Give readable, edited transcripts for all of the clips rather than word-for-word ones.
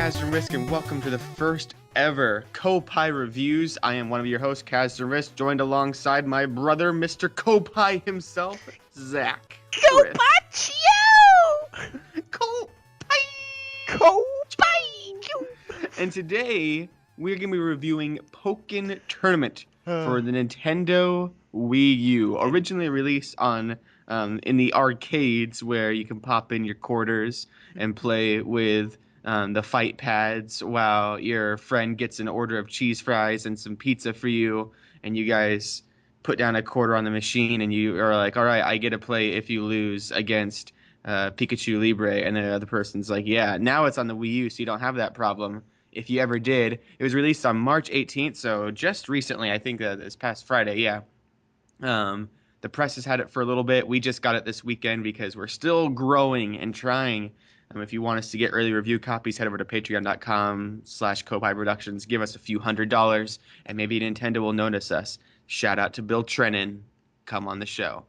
Kaz and Risk, and welcome to the first ever Koppai Reviews. I am one of your hosts, Kaz and Risk, joined alongside my brother, Mr. Koppai himself, Zak. Koppai! Koppai! Koppai! And today, we're going to be reviewing Pokkén Tournament for the Nintendo Wii U. Originally released on in the arcades where you can pop in your quarters and play with the fight pads while your friend gets an order of cheese fries and some pizza for you, and you guys put down a quarter on the machine, and you are like, all right, I get to play if you lose against Pikachu Libre, and then the other person's like, yeah, now it's on the Wii U, so you don't have that problem. If you ever did, it was released on March 18th, so just recently, I think this past Friday, yeah. The press has had it for a little bit. We just got it this weekend because we're still growing and trying. If you want us to get early review copies, head over to patreon.com/Koppai Productions. Give us a few $100s, and maybe Nintendo will notice us. Shout out to Bill Trennan. Come on the show.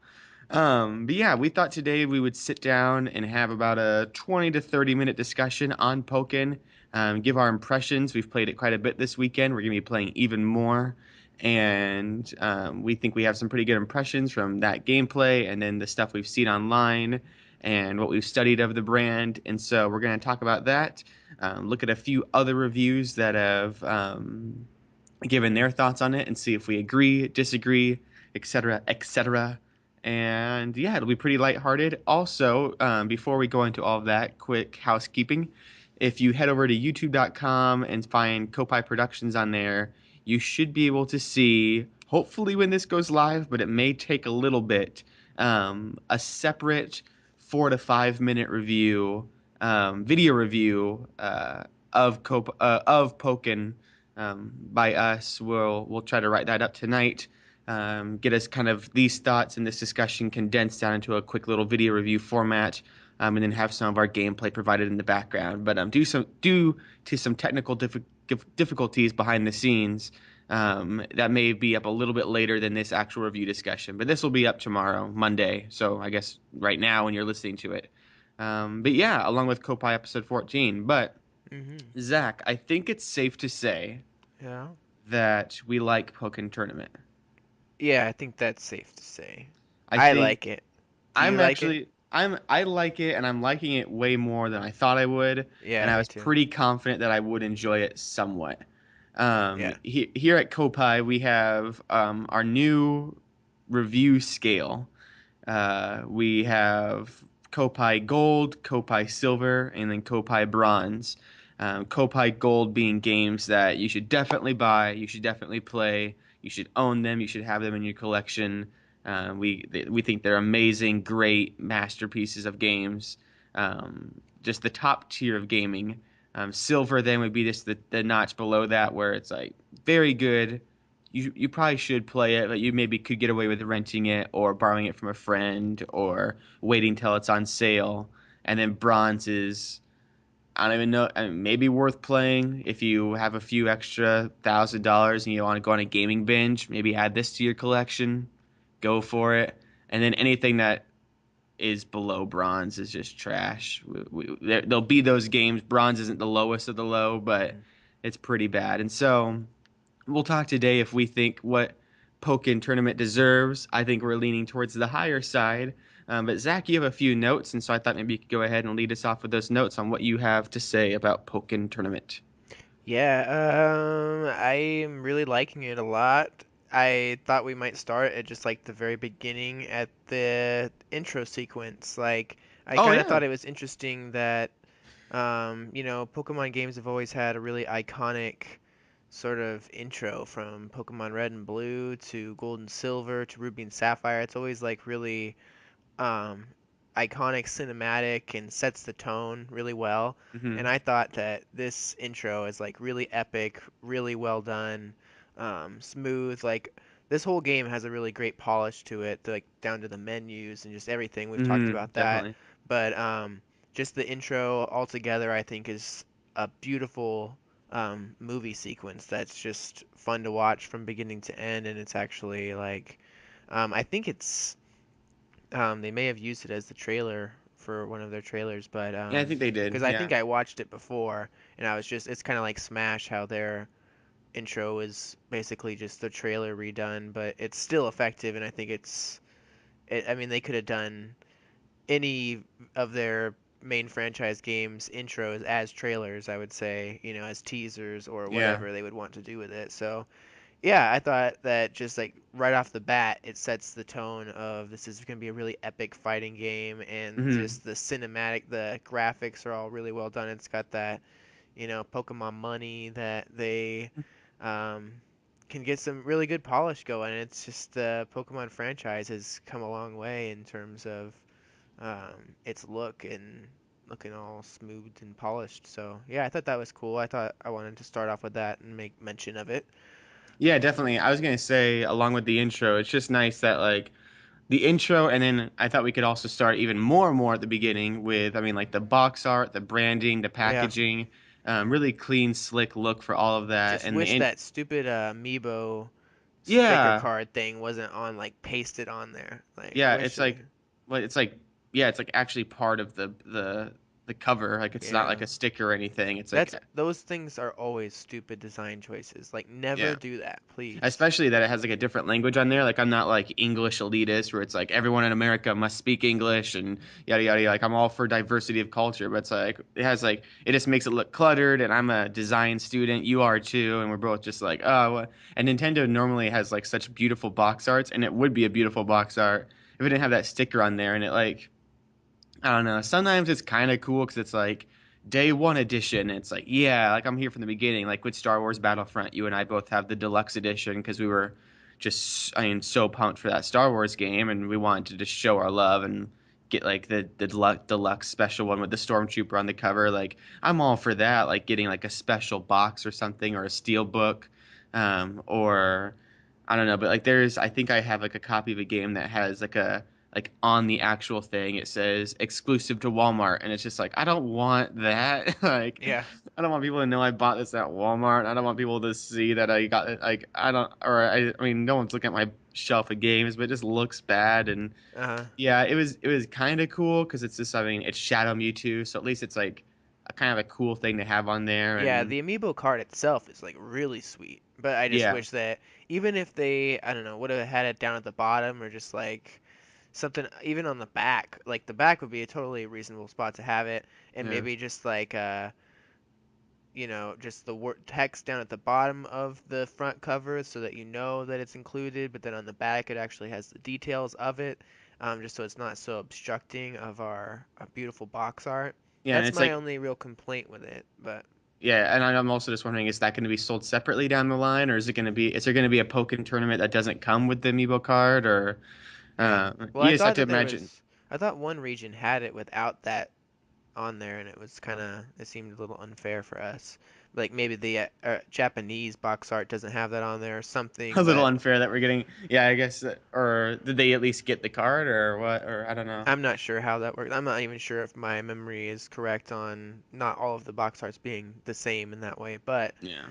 But yeah, we thought today we would sit down and have about a 20 to 30 minute discussion on Pokkén. Give our impressions. We've played it quite a bit this weekend. We're going to be playing even more. And we think we have some pretty good impressions from that gameplay and then the stuff we've seen online and what we've studied of the brand. And so we're going to talk about that, look at a few other reviews that have given their thoughts on it and see if we agree, disagree, etc., etc. And yeah, it'll be pretty lighthearted. Also, before we go into all of that, quick housekeeping. If you head over to youtube.com and find Koppai Productions on there, you should be able to see, hopefully when this goes live, but it may take a little bit, a separate 4 to 5 minute review, video review of Pokkén by us. We'll try to write that up tonight. Get us kind of these thoughts and this discussion condensed down into a quick little video review format, and then have some of our gameplay provided in the background. But due to some technical difficulties behind the scenes, that may be up a little bit later than this actual review discussion. But this will be up tomorrow, Monday. So I guess right now when you're listening to it. But yeah, along with Koppai episode 14. But Zak, I think it's safe to say that we like Pokkén Tournament. Yeah, I think that's safe to say. I think like it. Do you I'm like it? actually I like it, and I'm liking it way more than I thought I would, Yeah, and I me was too. pretty confident that I would enjoy it somewhat. Yeah. Here at Koppai, we have our new review scale. We have Koppai Gold, Koppai Silver, and then Koppai Bronze. Koppai Gold being games that you should definitely buy, you should definitely play, you should own them, you should have them in your collection. We think they're amazing, great masterpieces of games. Just the top tier of gaming. Silver then would be just the notch below that, where it's like very good. You probably should play it, but you maybe could get away with renting it or borrowing it from a friend or waiting till it's on sale. And then bronze is, I don't even know, maybe worth playing if you have a few extra $1,000 and you want to go on a gaming binge. Maybe add this to your collection. Go for it. And then anything that is below bronze is just trash. There'll be those games. Bronze isn't the lowest of the low, but it's pretty bad. And so we'll talk today if we think what Pokkén Tournament deserves. I think we're leaning towards the higher side. But Zak, you have a few notes, and so I thought maybe you could go ahead and lead us off with those notes on what you have to say about Pokkén Tournament. Yeah, I'm really liking it a lot. I thought we might start at just like the very beginning at the intro sequence. Like, I Oh kind of yeah. thought it was interesting that, Pokemon games have always had a really iconic sort of intro from Pokemon Red and Blue to Gold and Silver to Ruby and Sapphire. It's always like really um, iconic, cinematic, and sets the tone really well. And Hmm. I thought that this intro is like really epic, really well done, smooth. Like this whole game has a really great polish to it, like down to the menus and just everything. We've talked Hmm. about that, Definitely. but just the intro altogether, I think is a beautiful movie sequence that's just fun to watch from beginning to end, and it's actually like I think it's they may have used it as the trailer for one of their trailers, but Yeah, I think they did. because I Yeah. think I watched it before, and I was just it's kind of like Smash how their intro is basically just the trailer redone, but it's still effective, and I think I mean, they could have done any of their main franchise games intros as trailers, I would say, as teasers or Yeah. whatever they would want to do with it. So, yeah, I thought that just like right off the bat, it sets the tone of this is going to be a really epic fighting game, and Hmm. just the graphics are all really well done. It's got that, Pokemon money that they um, can get some really good polish going. It's just the Pokemon franchise has come a long way in terms of its look and looking all smooth and polished. So yeah, I thought that was cool. I thought I wanted to start off with that and make mention of it. Yeah, definitely. I was gonna say, along with the intro, it's just nice that like the intro, and then I thought we could also start even more and more at the beginning with, I mean, like the box art, the branding, the Yeah, packaging, really clean, slick look for all of that, just and wish that stupid Amiibo sticker yeah, card thing wasn't on like pasted on there. Like I yeah, wish it's it. like, well, it's like, yeah, it's like actually part of the cover. Like it's not Yeah. like a sticker or anything. It's like, Those things are always stupid design choices. Like never yeah. do that, please. Especially that it has like a different language on there. Like I'm not like English elitist where it's like everyone in America must speak English and yada yada. Like I'm all for diversity of culture, but it's like it has like it just makes it look cluttered. And I'm a design student, you are too, and we're both just like oh. And Nintendo normally has like such beautiful box arts, and it would be a beautiful box art if it didn't have that sticker on there. And it like I don't know. Sometimes it's kind of cool because it's like day one edition. It's like, yeah, like I'm here from the beginning. Like with Star Wars Battlefront, you and I both have the deluxe edition because we were just, I mean, so pumped for that Star Wars game, and we wanted to just show our love and get like the deluxe special one with the Stormtrooper on the cover. Like I'm all for that. Like getting like a special box or something or a steel book, or I don't know. But like there's, I think I have like a copy of a game that has like on the actual thing it says exclusive to Walmart, and it's just like I don't want that. Like Yeah. I don't want people to know I bought this at Walmart. I don't want people to see that I got it. Like I don't, or I mean, no one's looking at my shelf of games, but it just looks bad. And Uh-huh. yeah, it was kind of cool because it's just, I mean, it's Shadow Mewtwo, so at least it's like a kind of a cool thing to have on there. Yeah, And the amiibo card itself is like really sweet, but I just yeah, wish that even if they, I don't know, would have had it down at the bottom or just like something even on the back, like the back would be a totally reasonable spot to have it, and yeah, maybe just like just the word text down at the bottom of the front cover so that you know that it's included, but then on the back it actually has the details of it, just so it's not so obstructing of our beautiful box art. yeah, and That's it's my like only real complaint with it, but yeah, and I'm also just wondering, is that going to be sold separately down the line, or is there going to be a Pokkén tournament that doesn't come with the amiibo card, or yeah. Well, you just have to imagine. I thought one region had it without that on there, and it seemed a little unfair for us. Like maybe the Japanese box art doesn't have that on there or A something, little but unfair that we're getting. Yeah, I guess. Or did they at least get the card, or what? Or I don't know. I'm not sure how that works. I'm not even sure if my memory is correct on not all of the box arts being the same in that way, but Yeah.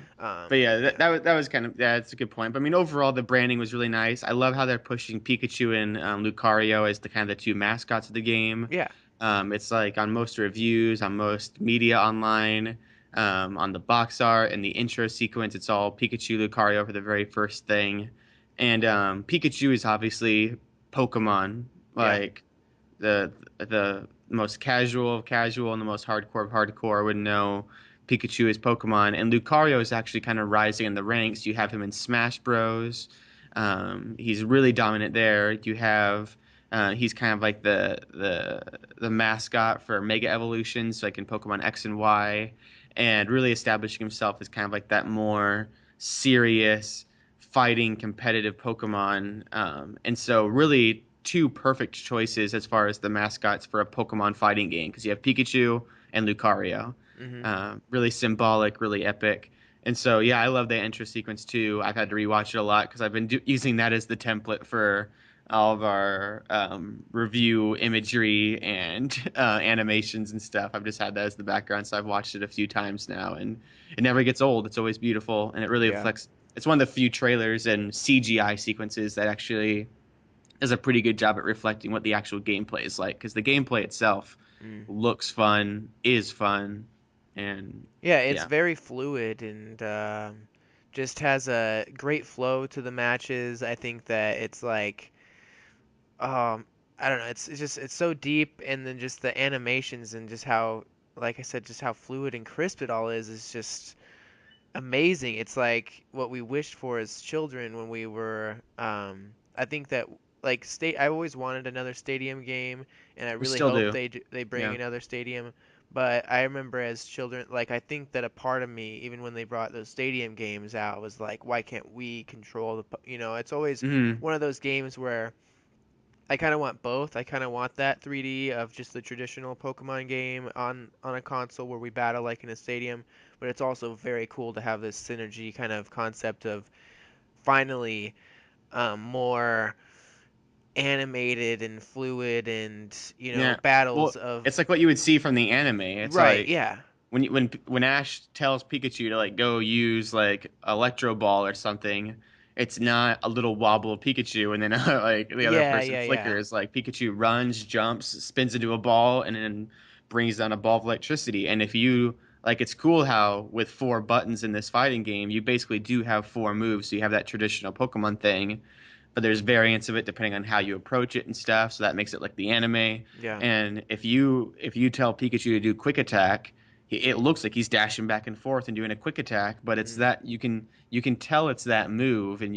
But yeah, yeah. that was kind of yeah, that's a good point. But I mean, overall, the branding was really nice. I love how they're pushing Pikachu and Lucario as the kind of the two mascots of the game. Yeah. It's like on most reviews, on most media online, on the box art and the intro sequence, it's all Pikachu, Lucario for the very first thing, and Pikachu is obviously Pokemon, Yeah. like the most casual of casual and the most hardcore of hardcore would know Pikachu is Pokemon, and Lucario is actually kind of rising in the ranks. You have him in Smash Bros. He's really dominant there. You have he's kind of like the mascot for Mega Evolutions, like in Pokemon X and Y, and really establishing himself as kind of like that more serious fighting competitive Pokemon. And so really two perfect choices as far as the mascots for a Pokemon fighting game because you have Pikachu and Lucario. Mhm. Really symbolic, really epic. And so, yeah, I love that intro sequence too. I've had to rewatch it a lot because I've been using that as the template for all of our review imagery and animations and stuff. I've just had that as the background, so I've watched it a few times now, and it never gets old. It's always beautiful, and it really Yeah. reflects. It's one of the few trailers and CGI sequences that actually does a pretty good job at reflecting what the actual gameplay is like. Because the gameplay itself Mm. looks fun, is fun, and Yeah, it's yeah, very fluid and just has a great flow to the matches. I think that it's like I don't know, it's just it's so deep, and then just the animations and just how, like I said, just how fluid and crisp it all is just amazing. It's like what we wished for as children when we were I think that like state I always wanted another stadium game, and I we really still hope do. they bring Yeah, another stadium. But I remember as children, like I think that a part of me, even when they brought those stadium games out, was like, why can't we control it's always hmm one of those games where I kind of want both. I kind of want that 3D of just the traditional Pokemon game on a console where we battle like in a stadium, but it's also very cool to have this synergy kind of concept of finally more animated and fluid and yeah. battles Well, of it's like what you would see from the anime. It's right, like yeah, when Ash tells Pikachu to like go use like Electro Ball or something, it's not a little wobble of Pikachu and then like the other yeah, person yeah, yeah, flickers. Like Pikachu runs, jumps, spins into a ball, and then brings down a ball of electricity. And if you like, it's cool how with four buttons in this fighting game, you basically do have four moves. So you have that traditional Pokemon thing, but there's variants of it depending on how you approach it and stuff. So that makes it like the anime. yeah, And if you tell Pikachu to do quick attack, it looks like he's dashing back and forth and doing a quick attack. But it's mm, that you can tell it's that move, and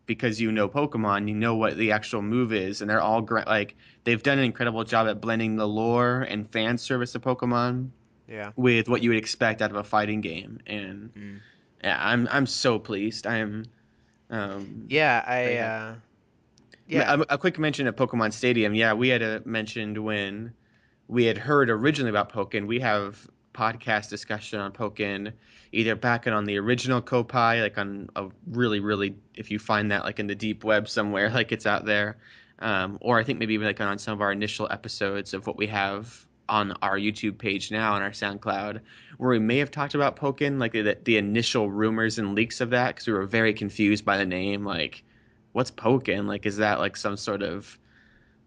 because you know Pokemon, you know what the actual move is, and they're all like they've done an incredible job at blending the lore and fan service of Pokemon yeah, with what you would expect out of a fighting game. And mm. yeah, I'm so pleased. I am. Yeah, But I yeah. yeah, A quick mention of Pokemon Stadium. Yeah, we had mentioned when we had heard originally about Pokkén. We have podcast discussion on Pokkén, either back on the original Koppai, like on a really, really, if you find that like in the deep web somewhere, like it's out there, or I think maybe even like on some of our initial episodes of what we have on our YouTube page now on our SoundCloud, where we may have talked about Pokkén, like the initial rumors and leaks of that, because we were very confused by the name, like what's Pokkén? Like, is that like some sort of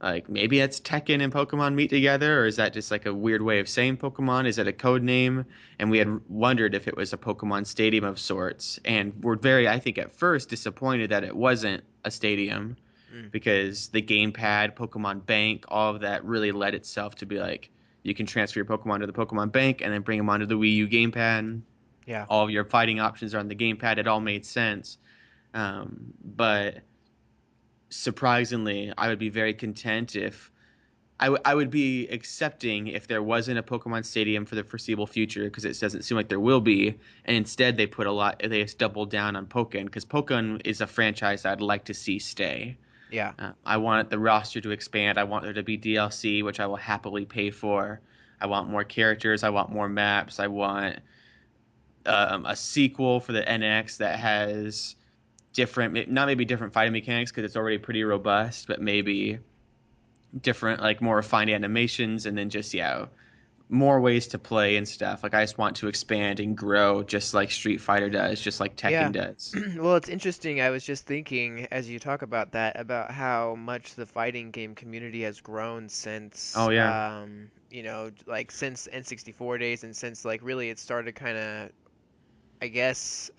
like maybe it's Tekken and Pokemon meet together, or is that just like a weird way of saying Pokemon? Is it a code name? And we had wondered if it was a Pokemon stadium of sorts, and we're very, I think, at first disappointed that it wasn't a stadium mm, because the gamepad, Pokemon Bank, all of that really led itself to be like you can transfer your Pokemon to the Pokemon Bank and then bring them onto the Wii U gamepad. yeah, All of your fighting options are on the gamepad. It all made sense. But surprisingly, I would be very content if I would be accepting if there wasn't a Pokemon Stadium for the foreseeable future because it doesn't seem like there will be, and instead they just doubled down on Pokkén because Pokkén is a franchise I'd like to see stay. yeah, I want the roster to expand. I want there to be DLC, which I will happily pay for. I want more characters. I want more maps. I want a sequel for the NX that has different, not maybe different fighting mechanics because it's already pretty robust, but maybe different, like more refined animations, and then just yeah, more ways to play and stuff. Like I just want to expand and grow, just like Street Fighter does, just like yeah. Tekken does. Well, it's interesting. I was just thinking as you talk about that, about how much the fighting game community has grown since, Oh yeah. like since N64 days, and since like really it started kind of, I guess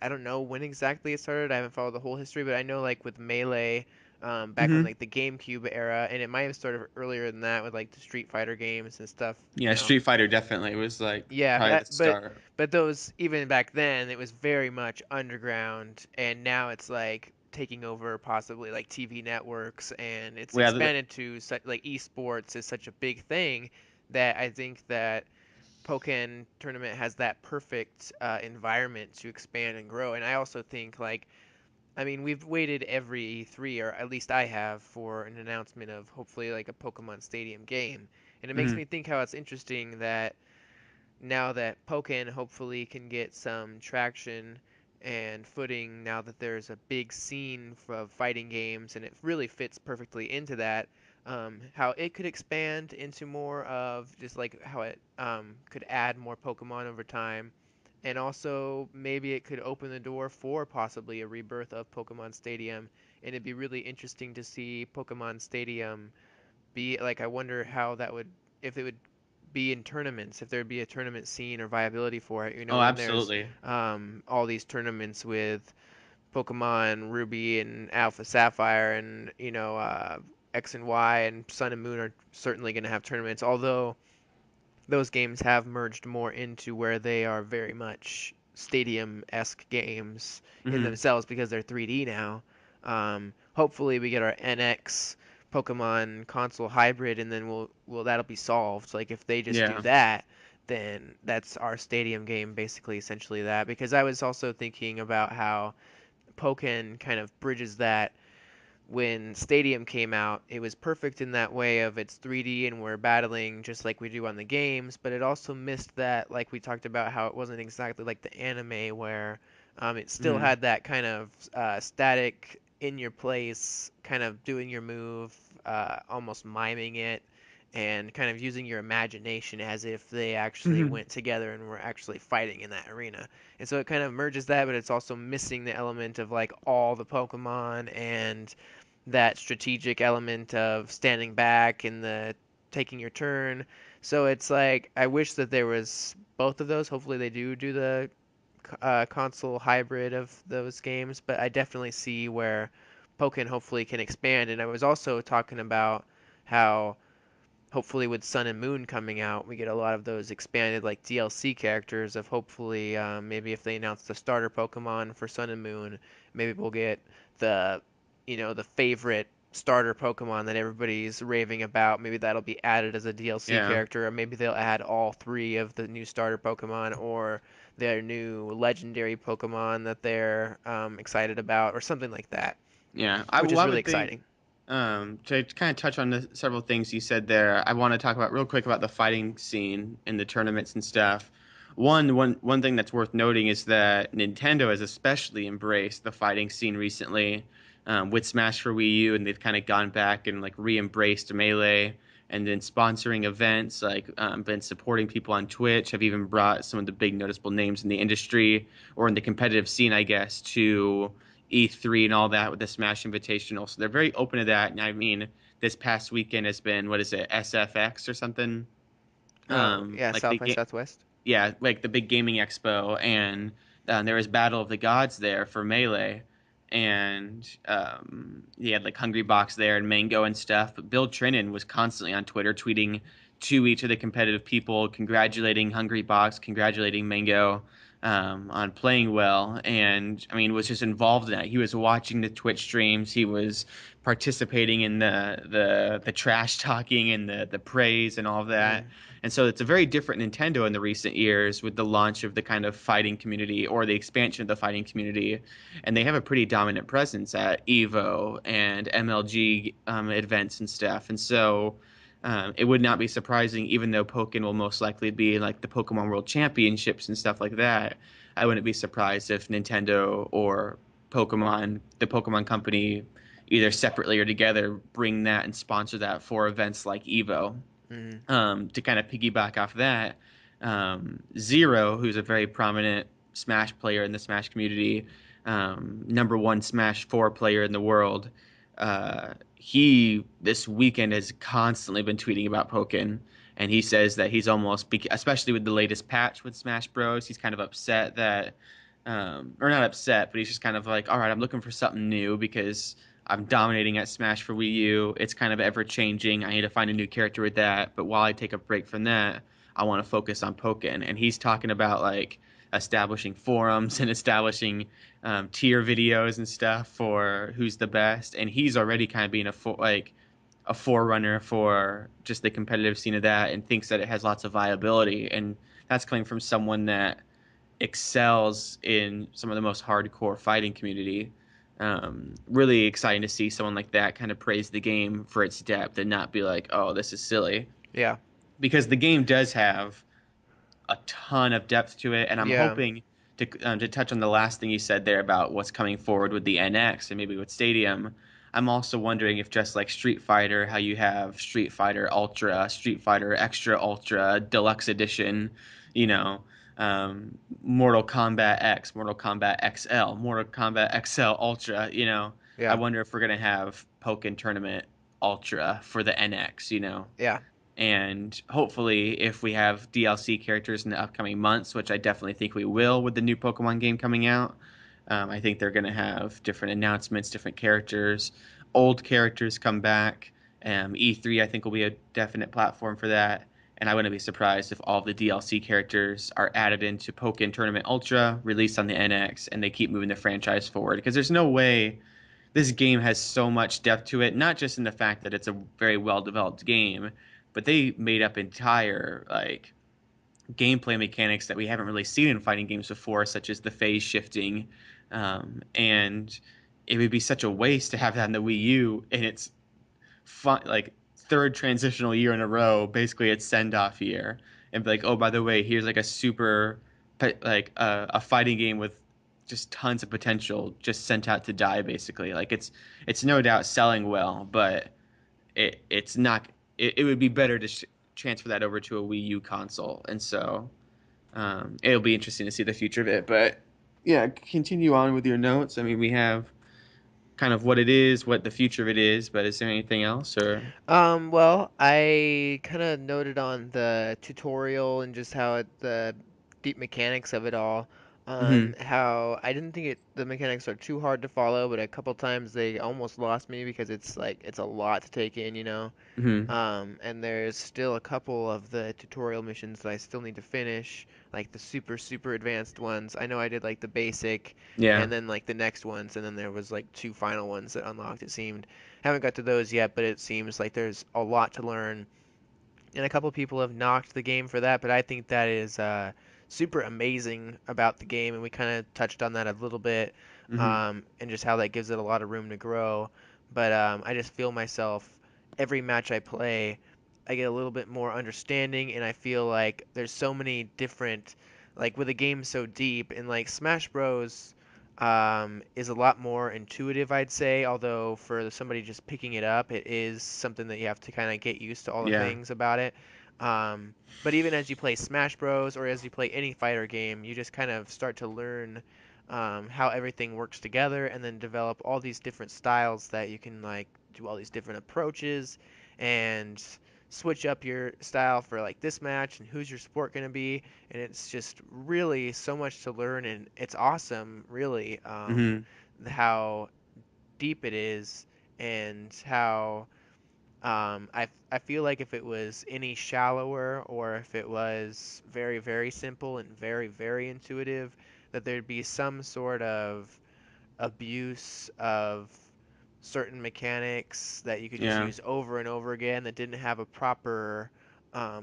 I don't know when exactly it started. I haven't followed the whole history, but I know like with Melee, back on hmm like the GameCube era, and it might have started earlier than that with like the Street Fighter games and stuff, Yeah, Street Fighter definitely was like Yeah, probably that, the start. but those even back then it was very much underground, and now it's like taking over possibly like TV networks, and it's Well, expanded to such like esports is such a big thing that I think that Pokkén Tournament has that perfect environment to expand and grow. And I also think like I mean we've waited every 3, or at least I have, for an announcement of hopefully like a Pokemon Stadium game, and it makes mhm. me think how it's interesting that now that Pokkén hopefully can get some traction and footing now that there's a big scene of fighting games and it really fits perfectly into that, how it could expand into more of just like how it could add more Pokemon over time. And also, maybe it could open the door for possibly a rebirth of Pokemon Stadium. And it'd be really interesting to see Pokemon Stadium be like. I wonder how that would if it would be in tournaments, if there'd be a tournament scene or viability for it. Oh, When there's absolutely. all these tournaments with Pokemon Ruby and Alpha Sapphire and X and Y and Sun and Moon are certainly going to have tournaments. Although those games have merged more into where they are very much stadium-esque games in Hmm. themselves because they're 3D now. Hopefully, we get our NX Pokemon console hybrid, and then that'll be solved. Like if they just do Yeah. that, then that's our stadium game, basically, essentially that. Because I was also thinking about how Pokkén kind of bridges that when Stadium came out, it was perfect in that way of it's 3D and we're battling just like we do on the games, but it also missed that, like we talked about, how it wasn't exactly like the anime where it still Hmm. had that kind of static, in your place, kind of doing your move, almost miming it, and kind of using your imagination as if they actually went together and were actually fighting in that arena. And so it kind of merges that, but it's also missing the element of like all the Pokemon and that strategic element of standing back and the taking your turn. So it's like I wish that there was both of those. Hopefully they do the console hybrid of those games, but I definitely see where Pokken hopefully can expand. And I was also talking about how hopefully with Sun and Moon coming out, we get a lot of those expanded like DLC characters of hopefully maybe if they announce the starter Pokemon for Sun and Moon, maybe we'll get the the favorite starter Pokemon that everybody's raving about. Maybe that'll be added as a DLC Yeah. character, or maybe they'll add all three of the new starter Pokemon or their new legendary Pokemon that they're excited about, or something like that, Yeah. which Well, is I really would think exciting. to kind of touch on several things you said there. I want to talk about real quick about the fighting scene in the tournaments and stuff. One thing that's worth noting is that Nintendo has especially embraced the fighting scene recently with Smash for Wii U, and they've kind of gone back and like re-embraced Melee, and then sponsoring events, like been supporting people on Twitch, have even brought some of the big noticeable names in the industry or in the competitive scene, I guess, to E3 and all that with the Smash Invitational. So they're very open to that. And I mean, this past weekend has been, what is it, SFX or something? Oh yeah, Like the South by game, Southwest. yeah, like the big gaming expo, and there was Battle of the Gods there for Melee, and he had like Hungry Box there and Mango and stuff. But Bill Trinan was constantly on Twitter tweeting to each of the competitive people, congratulating Hungry Box, congratulating Mango on playing well, and I mean was just involved in that. He was watching the Twitch streams, he was participating in the trash talking and the praise and all of that. Mm, And so it's a very different Nintendo in the recent years with the launch of the kind of fighting community or the expansion of the fighting community. And they have a pretty dominant presence at EVO and MLG events and stuff. And so it would not be surprising, even though Pokken will most likely be like the Pokemon World Championships and stuff like that. I wouldn't be surprised if Nintendo or the Pokemon Company, either separately or together, bring that and sponsor that for events like EVO. mm, To kind of piggyback off that, Zero, who's a very prominent Smash player in the Smash community, number one Smash 4 player in the world, he this weekend has constantly been tweeting about Pokken. And he says that he's especially with the latest patch with Smash Bros, he's kind of upset that, or not upset, but he's just kind of like, all right, I'm looking for something new because I'm dominating at Smash for Wii U. It's kind of ever changing. I need to find a new character with that. But while I take a break from that, I want to focus on Pokken. And he's talking about like establishing forums and establishing tier videos and stuff for who's the best. And he's already kind of being a forerunner for just the competitive scene of that, and thinks that it has lots of viability. And that's coming from someone that excels in some of the most hardcore fighting community. Really exciting to see someone like that kind of praise the game for its depth and not be like, oh, this is silly. yeah, Because the game does have a ton of depth to it, and I'm yeah. hoping to touch on the last thing you said there about what's coming forward with the NX and maybe with Stadium. I'm also wondering if just like Street Fighter, how you have Street Fighter Ultra, Street Fighter Extra Ultra, Deluxe Edition, you know, Mortal Kombat X, Mortal Kombat XL, Mortal Kombat XL Ultra, I Yeah, wonder if we're gonna have Pokken Tournament Ultra for the NX, yeah. And hopefully, if we have DLC characters in the upcoming months, which I definitely think we will with the new Pokemon game coming out, I think they're going to have different announcements, different characters, old characters come back. E3, I think, will be a definite platform for that. And I wouldn't be surprised if all of the DLC characters are added into Pokkén Tournament Ultra, released on the NX, and they keep moving the franchise forward. Because there's no way this game has so much depth to it, not just in the fact that it's a very well developed game, but they made up entire like gameplay mechanics that we haven't really seen in fighting games before, such as the phase shifting. And it would be such a waste to have that in the Wii U, and it's fun, like third transitional year in a row. Basically, it's send off year, and be like, oh, by the way, here's like a super, like a fighting game with just tons of potential, just sent out to die. Basically, like it's no doubt selling well, but it's not. It would be better to transfer that over to a Wii U console, and so it'll be interesting to see the future of it. But yeah, continue on with your notes. I mean, we have kind of what it is, what the future of it is, but is there anything else or? Well, I kind of noted on the tutorial and just how the deep mechanics of it all. Hmm. How I didn't think the mechanics are too hard to follow, but a couple times they almost lost me because it's like it's a lot to take in, you know. Hmm. And there's still a couple of the tutorial missions that I still need to finish, like the super advanced ones. I know I did like the basic Yeah. and then like the next ones, and then there was like two final ones that unlocked, it seemed. Haven't got to those yet, but it seems like there's a lot to learn and a couple people have knocked the game for that, but I think that is super amazing about the game, and we kind of touched on that a little bit, Hmm. and just how that gives it a lot of room to grow. But I just feel myself every match I play, I get a little bit more understanding, and I feel like there's so many different, like with a game so deep, and like Smash Bros. Is a lot more intuitive, I'd say. Although for somebody just picking it up, it is something that you have to kind of get used to all the Yeah. things about it. Um, but even as you play Smash Bros. Or as you play any fighter game, you just kind of start to learn how everything works together, and then develop all these different styles that you can like do all these different approaches and switch up your style for like this match and who's your support going to be, and it's just really so much to learn, and it's awesome, really, Hmm. how deep it is, and how I feel like if it was any shallower, or if it was very simple and very intuitive, that there'd be some sort of abuse of certain mechanics that you could just Yeah. use over and over again that didn't have a proper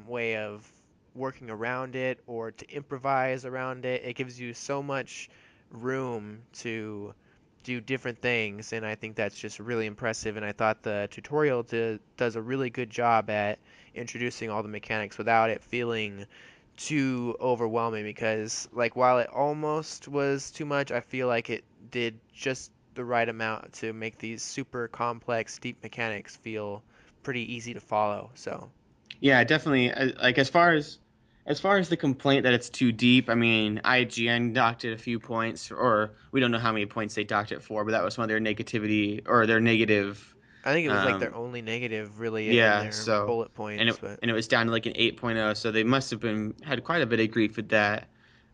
way of working around it or to improvise around it. It gives you so much room to do different things, and I think that's just really impressive. And I thought the tutorial does a really good job at introducing all the mechanics without it feeling too overwhelming, because like while it almost was too much, I feel like it did just the right amount to make these super complex deep mechanics feel pretty easy to follow. So Yeah, definitely. Like as far as the complaint that it's too deep, I mean, IGN docked it a few points, or we don't know how many points they docked it for, but that was one of their negativity or their negative. I think it was like their Um, only negative really in yeah. their So, bullet and points, it but and it was down to like an 8.0, so they must have been had quite a bit of grief with that.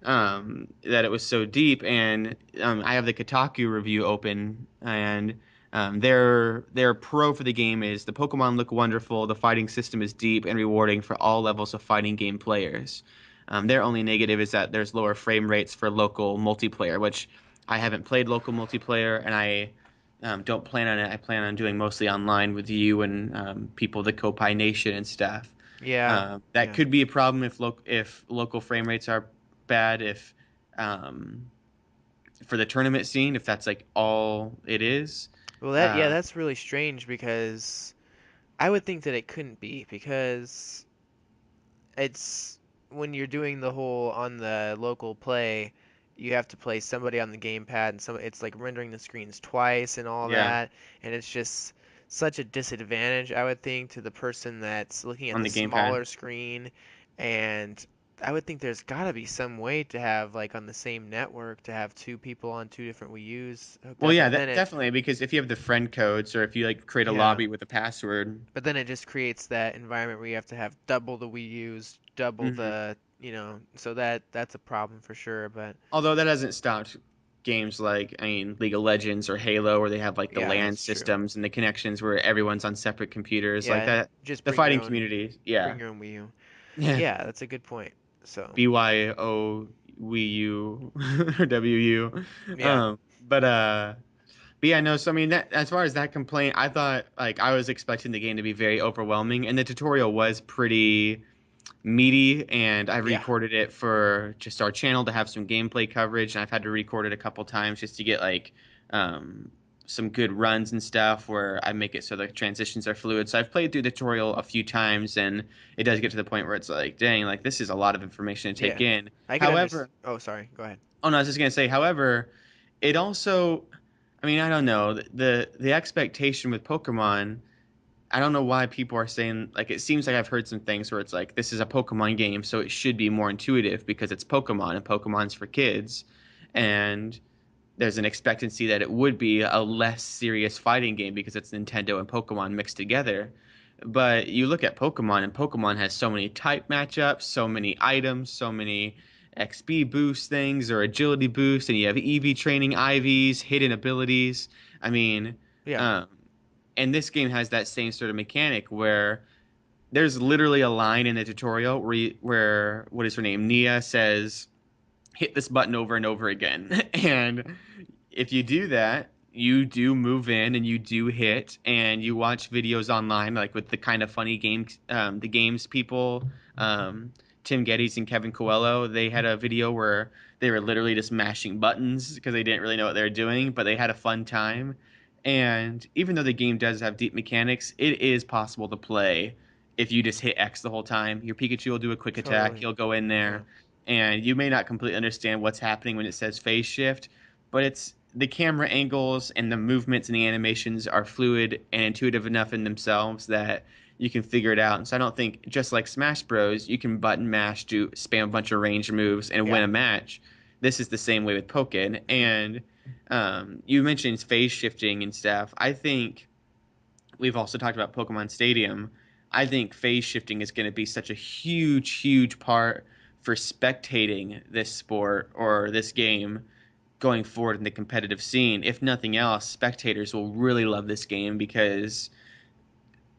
That it was so deep, and I have the Kotaku review open, and their pro for the game is the Pokemon look wonderful, the fighting system is deep and rewarding for all levels of fighting game players. Their only negative is that there's lower frame rates for local multiplayer, which I haven't played local multiplayer, and I don't plan on it. I plan on doing mostly online with you and people of the Koppai Nation and stuff. yeah, That yeah. could be a problem if local frame rates are bad. If um, for the tournament scene, if that's like all it is. Well, Uh, that's really strange, because I would think that it couldn't be, because it's when you're doing the whole on the local play, you have to play somebody on the gamepad, and some it's like rendering the screens twice and all yeah, that, and it's just such a disadvantage, I would think, to the person that's looking at on the the gamepad. smaller screen, and I would think there's got to be some way to have like on the same network to have two people on two different Wii U's hooked Well, up, yeah, but then that it, definitely because if you have the friend codes or if you like create a yeah, lobby with a password. but then it just creates that environment where you have to have double the Wii U's, double Hmm. the, so that's a problem for sure. But Although that hasn't stopped games like, I mean, League of Legends or Halo, where they have like the yeah, LAN that's true. systems and the connections where everyone's on separate computers, like Yeah, that. just The fighting community, yeah, bring your own Wii U. yeah. Yeah, that's a good point. So, BYO Wii U or WU. yeah, But but yeah, no. So I mean, that as far as that complaint, I thought like I was expecting the game to be very overwhelming, and the tutorial was pretty meaty, and I yeah, recorded it for just our channel to have some gameplay coverage, and I've had to record it a couple times just to get like um, some good runs and stuff where I make it so the transitions are fluid. So I've played through the tutorial a few times, and it does get to the point where it's like, dang, like this is a lot of information to take yeah. in. I could understand. However, Oh, sorry. Go ahead. oh no, I was just gonna say, however, it also, I mean, I don't know, the expectation with Pokemon. I don't know why people are saying like it seems like I've heard some things where it's like this is a Pokemon game, so it should be more intuitive because it's Pokemon and Pokemon's for kids, and there's an expectancy that it would be a less serious fighting game because it's Nintendo and Pokemon mixed together. But you look at Pokemon, and Pokemon has so many type matchups, so many items, so many XP boost things or agility boost, and you have EV training, IVs, hidden abilities. I mean, Yeah. um, and this game has that same sort of mechanic where there's literally a line in the tutorial where what is her name, Nia says, "Hit this button over and over again," and if you do that, you do move in and you do hit, and you watch videos online, like with the kind of funny games, the games people, um, Tim Geddes and Kevin Coelho, they had a video where they were literally just mashing buttons because they didn't really know what they were doing, but they had a fun time. And even though the game does have deep mechanics, it is possible to play if you just hit X the whole time. Your Pikachu will do a quick attack, Totally. he'll go in Yeah. there, and you may not completely understand what's happening when it says phase shift, but it's the camera angles and the movements and the animations are fluid and intuitive enough in themselves that you can figure it out. And so I don't think just like Smash Bros, you can button mash to spam a bunch of range moves and win Yeah. a match. This is the same way with Pokken. And you mentioned phase shifting and stuff. I think we've also talked about Pokemon Stadium. I think phase shifting is going to be such a huge, huge part for spectating this sport or this game going forward in the competitive scene. If nothing else, spectators will really love this game because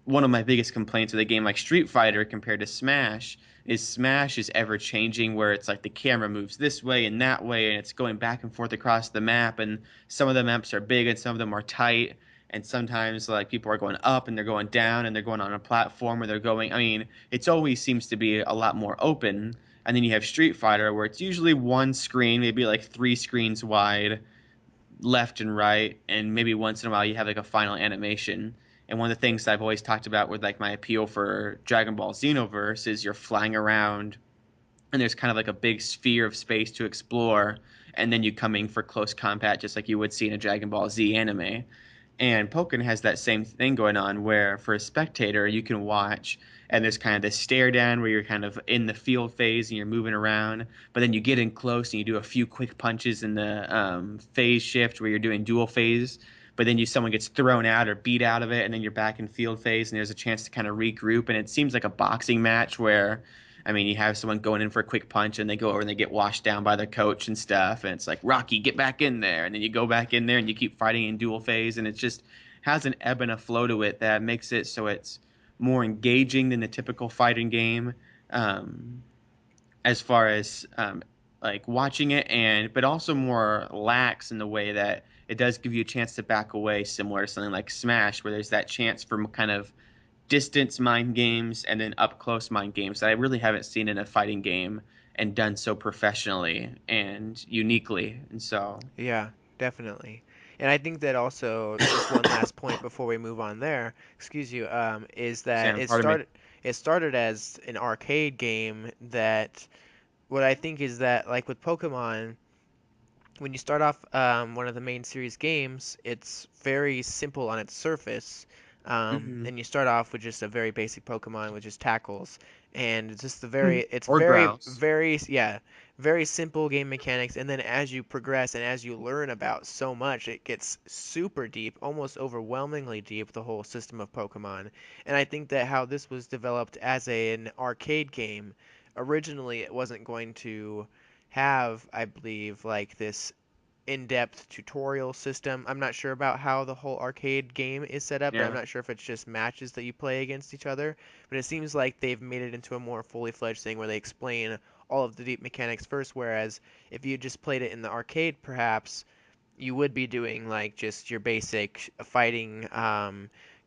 one of my biggest complaints with a game like Street Fighter compared to Smash is ever changing where it's like the camera moves this way and that way and it's going back and forth across the map, and some of the maps are big and some of them are tight, and sometimes like people are going up and they're going down and they're going on a platform or they're going, I mean, it's always seems to be a lot more open. And then you have Street Fighter where it's usually one screen, maybe like three screens wide, left and right, and maybe once in a while you have like a final animation. And one of the things I've always talked about with like my appeal for Dragon Ball Xenoverse is you're flying around and there's kind of like a big sphere of space to explore, and then you coming for close combat just like you would see in a Dragon Ball Z anime. And Pokken has that same thing going on where for a spectator you can watch and there's kind of this stare down where you're kind of in the field phase and you're moving around, but then you get in close and you do a few quick punches in the phase shift where you're doing dual phase, but then someone gets thrown out or beat out of it and then you're back in field phase and there's a chance to kind of regroup, and it seems like a boxing match where, I mean, you have someone going in for a quick punch and they go over and they get washed down by their coach and stuff. And it's like, Rocky, get back in there. And then you go back in there and you keep fighting in dual phase. And it just has an ebb and a flow to it that makes it so it's more engaging than the typical fighting game, um, as far as like watching it, and but also more lax in the way that it does give you a chance to back away, similar to something like Smash, where there's that chance for kind of distance mind games and then up close mind games that I really haven't seen in a fighting game and done so professionally and uniquely. And so, Yeah, definitely. And I think that also, just one last point before we move on there, excuse you, is that Sam, pardon me. it started as an arcade game that what I think is that like with Pokemon, when you start off one of the main series games, it's very simple on its surface. Hmm. And you start off with just a very basic Pokemon with just tackles, and it's just it's Or very, grouse. very, yeah, very simple game mechanics. And then as you progress and as you learn about so much, it gets super deep, almost overwhelmingly deep, the whole system of Pokemon. And I think that how this was developed as an arcade game, originally it wasn't going to have, I believe, like this in-depth tutorial system. I'm not sure about how the whole arcade game is set up, but I'm Yeah. not sure if it's just matches that you play against each other. But it seems like they've made it into a more fully fledged thing where they explain all of the deep mechanics first, whereas if you just played it in the arcade, perhaps you would be doing like just your basic fighting,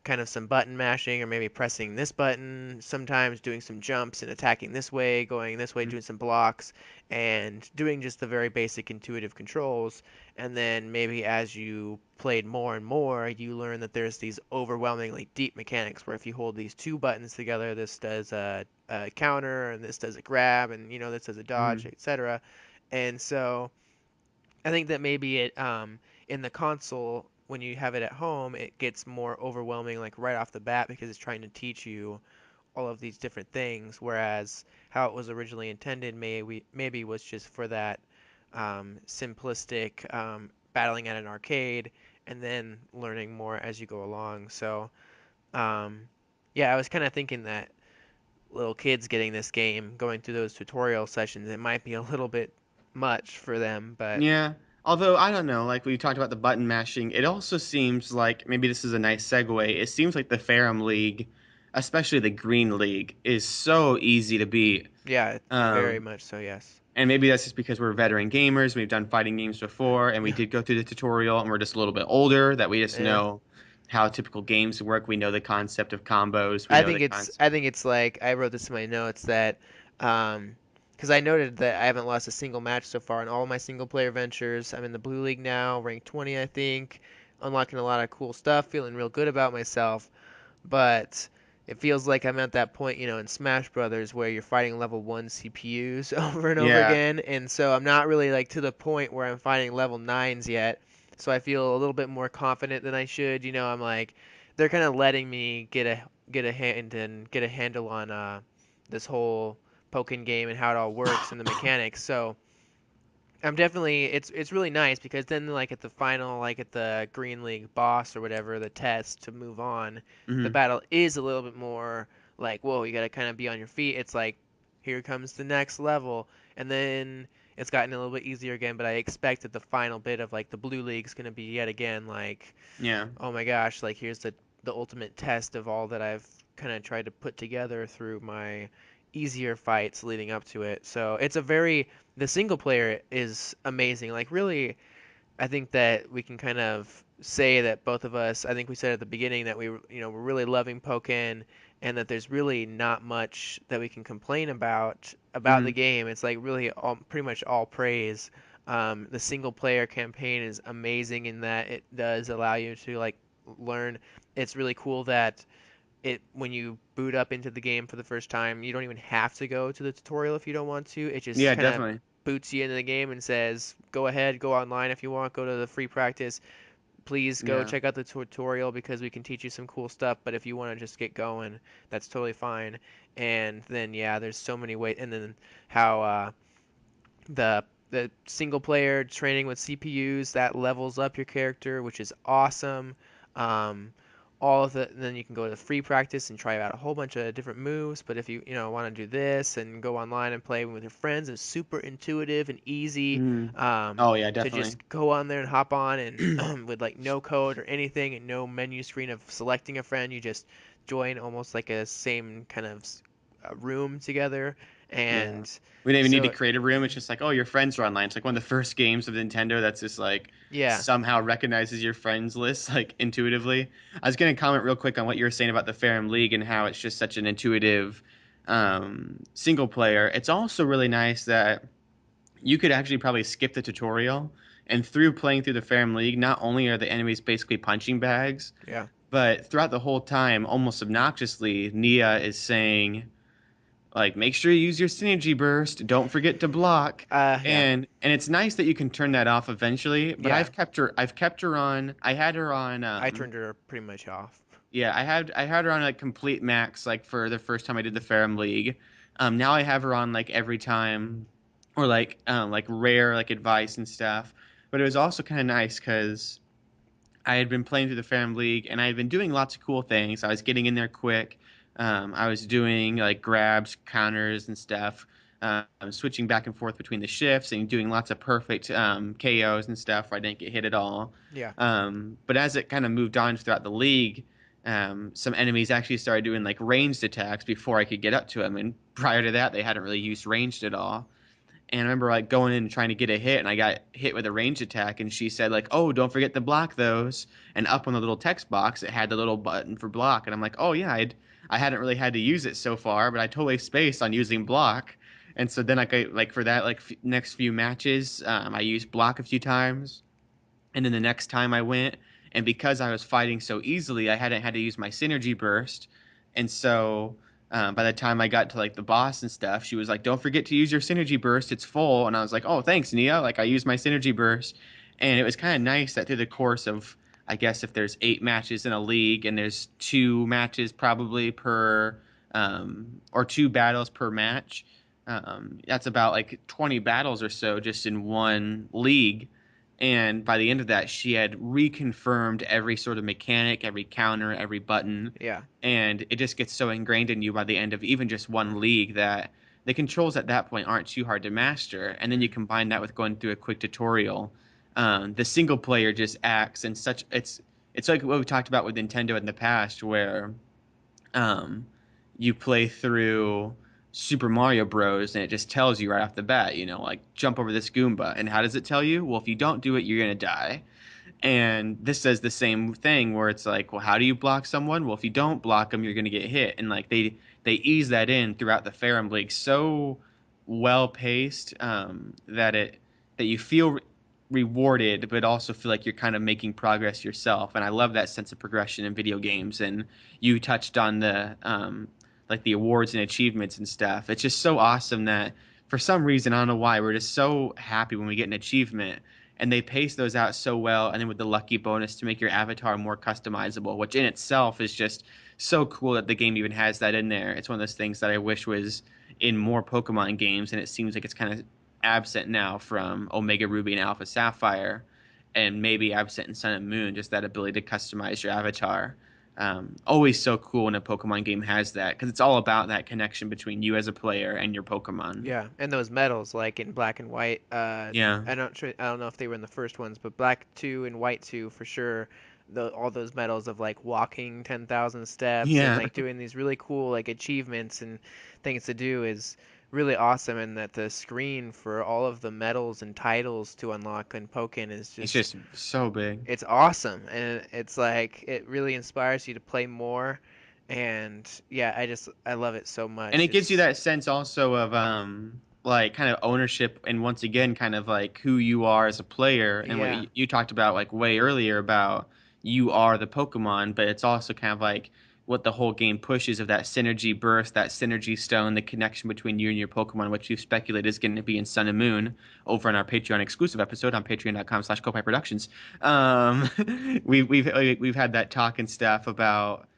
kind of some button mashing, or maybe pressing this button, sometimes doing some jumps and attacking this way, going this way, Mhm. doing some blocks, and doing just the very basic intuitive controls. And then maybe as you played more and more, you learn that there's these overwhelmingly deep mechanics where if you hold these two buttons together, this does a counter, and this does a grab, and this does a dodge, Mhm. etc. And so I think that maybe in the console, when you have it at home, it gets more overwhelming like right off the bat because it's trying to teach you all of these different things, whereas how it was originally intended maybe was just for that simplistic battling at an arcade and then learning more as you go along. So um, yeah, I was kind of thinking that little kids getting this game, going through those tutorial sessions, it might be a little bit much for them, but Yeah. Although I don't know, like we talked about the button mashing, it also seems like maybe this is a nice segue. It seems like the Ferrum League, especially the Green League, is so easy to beat. yeah, very Um, much so, yes. and maybe that's just because we're veteran gamers. We've done fighting games before, and we Yeah, did go through the tutorial, and we're just a little bit older. That we just yeah. know how typical games work. We know the concept of combos. We I know think the it's concept. I think it's like I wrote this in my notes that because I noted that I haven't lost a single match so far in all my single player ventures. I'm in the blue league now, ranked 20, I think, unlocking a lot of cool stuff, feeling real good about myself. But it feels like I'm at that point, in Smash Brothers where you're fighting level 1 CPUs over and over Yeah. again, and so I'm not really like to the point where I'm fighting level 9s yet. So I feel a little bit more confident than I should. I'm like they're kind of letting me get a handle on this whole Pokkén game and how it all works and the mechanics. So I'm definitely it's really nice because then like at the final like at the Green League boss or whatever the test to move on, the Hmm. battle is a little bit more like whoa, you got to kind of be on your feet. It's like here comes the next level, and then it's gotten a little bit easier again, but I expect that the final bit of like the blue league's going to be yet again like Yeah. oh my gosh, like here's the ultimate test of all that I've kind of tried to put together through my easier fights leading up to it. So it's a very the single player is amazing. Like really, I think that we can kind of say that both of us, I think we said at the beginning that we're really loving Pokken and that there's really not much that we can complain about the Hmm. game. It's like really pretty much all praise. The single player campaign is amazing in that it does allow you to like learn. It's really cool that it when you boot up into the game for the first time, you don't even have to go to the tutorial if you don't want to. It just Yeah, kind of definitely. boots you into the game and says, "Go ahead, go online if you want, go to the free practice. Please go Yeah. check out the tutorial because we can teach you some cool stuff, but if you want to just get going, that's totally fine." And then yeah, there's so many ways and then how the single player training with CPUs that levels up your character, which is awesome. Um, all of the then you can go to the free practice and try out a whole bunch of different moves. But if you want to do this and go online and play with your friends, it's super intuitive and easy Mm. Oh yeah, to definitely. just go on there and hop on and with like no code or anything and no menu screen of selecting a friend, you just join almost like a same kind of room together Yeah. and We didn't even need to so create a room. It's just like, oh, your friends are online. It's like one of the first games of Nintendo that's just like yeah. somehow recognizes your friends list like intuitively. I was gonna comment real quick on what you were saying about the Ferrum League and how it's just such an intuitive single player. It's also really nice that you could actually probably skip the tutorial, and through playing through the Ferrum League, not only are the enemies basically punching bags, Yeah. but throughout the whole time, almost obnoxiously, Nia is saying like make sure you use your synergy burst, don't forget to block. Yeah. And it's nice that you can turn that off eventually, but Yeah. I've kept her on. I had her on I turned her pretty much off. Yeah, I had her on like complete max like for the first time I did the Ferrum League. Now I have her on like every time, or like rare like advice and stuff. But it was also kind of nice because I had been playing through the Ferrum League and I had been doing lots of cool things. I was getting in there quick. I was doing like grabs, counters, and stuff. Switching back and forth between the shifts and doing lots of perfect KOs and stuff where I didn't get hit at all. Yeah. But as it kind of moved on throughout the league, some enemies actually started doing like ranged attacks before I could get up to them. And prior to that, they hadn't really used ranged at all. And I remember like going in and trying to get a hit, and I got hit with a range attack. And she said like, "Oh, don't forget to block those." And up on the little text box, it had the little button for block. And I'm like, "Oh yeah, I hadn't really had to use it so far, but I totally spaced on using block." And so then like for that like next few matches, I used block a few times. And then the next time I went, and because I was fighting so easily, I hadn't had to use my synergy burst. And so by the time I got to like the boss and stuff, she was like, "Don't forget to use your synergy burst. It's full." And I was like, "Oh, thanks, Nia." Like I used my synergy burst, and it was kind of nice that through the course of, I guess if there's 8 matches in a league and there's 2 matches probably per or 2 battles per match, that's about like 20 battles or so just in one league. And by the end of that, she had reconfirmed every sort of mechanic, every counter, every button. Yeah. And it just gets so ingrained in you by the end of even just one league that the controls at that point aren't too hard to master. And then you Mm. combine that with going through a quick tutorial. The single player just acts in such it's like what we talked about with Nintendo in the past, where um, you play through Super Mario Bros. And it just tells you right off the bat, like jump over this Goomba. And how does it tell you? Well, if you don't do it, you're gonna die. And this says the same thing where it's like, well, how do you block someone? Well, if you don't block them, you're gonna get hit. And like they ease that in throughout the Ferrum League so well paced that you feel rewarded, but also feel like you're kind of making progress yourself. And I love that sense of progression in video games. And you touched on the like the awards and achievements and stuff. It's just so awesome that for some reason, I don't know why, we're just so happy when we get an achievement and they pace those out so well. And then with the lucky bonus to make your avatar more customizable, which in itself is just so cool that the game even has that in there. It's one of those things that I wish was in more Pokemon games, and it seems like it's kind of absent now from Omega Ruby and Alpha Sapphire, and maybe absent in Sun and Moon, just that ability to customize your avatar. Always so cool when a Pokemon game has that because it's all about that connection between you as a player and your Pokemon. Yeah, and those medals, like in Black and White, Yeah. I don't know if they were in the first ones, but Black 2 and White 2 for sure. All those medals of like walking 10,000 steps and Yeah. like doing these really cool like achievements and things to do is really awesome, and that the screen for all of the medals and titles to unlock in Pokken is It's just just so big. it's awesome, and it's like it really inspires you to play more, and yeah, I love it so And it much. gives you It's that sense also of like kind of ownership and once again kind of like who you are as a player and what yeah. you talked about like way earlier about you are the Pokemon, but it's also kind of like what the whole game pushes of that synergy burst, that synergy stone, the connection between you and your Pokemon, which you've speculated is going to be in Sun and Moon over on our Patreon exclusive episode on patreon.com/Koppai Productions. Um, we've had that talk and stuff about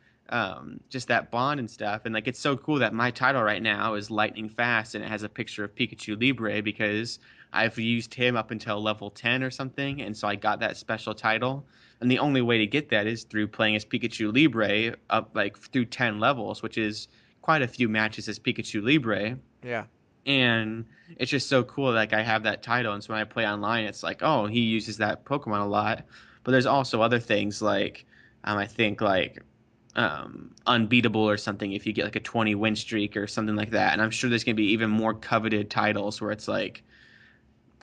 just that bond and stuff. And like, it's so cool that my title right now is Lightning Fast, and it has a picture of Pikachu Libre because I've used him up until level 10 or something, and so I got that special title. And the only way to get that is through playing as Pikachu Libre up like through 10 levels, which is quite a few matches as Pikachu Libre. Yeah. And it's just so cool. Like I have that title, and so when I play online, it's like, oh, he uses that Pokemon a lot. But there's also other things like I think like unbeatable or something if you get like a 20 win streak or something like that. And I'm sure there's gonna be even more coveted titles where it's like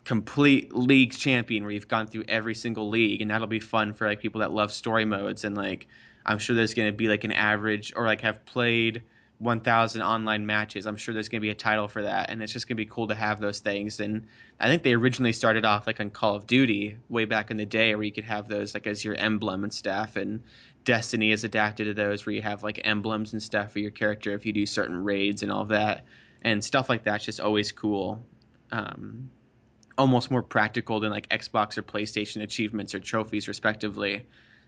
complete league champion where you've gone through every single league, and that'll be fun for like people that love story modes. And like I'm sure there's going to be like an average or like have played 1000 online matches. I'm sure there's going to be a title for that, and it's just going to be cool to have those things. And I think they originally started off like on Call of Duty way back in the day where you could have those like as your emblem and stuff. And Destiny is adapted to those where you have like emblems and stuff for your character if you do certain raids and all that, and stuff like that's just always cool. um, Almost more practical than like Xbox or PlayStation achievements or trophies, respectively.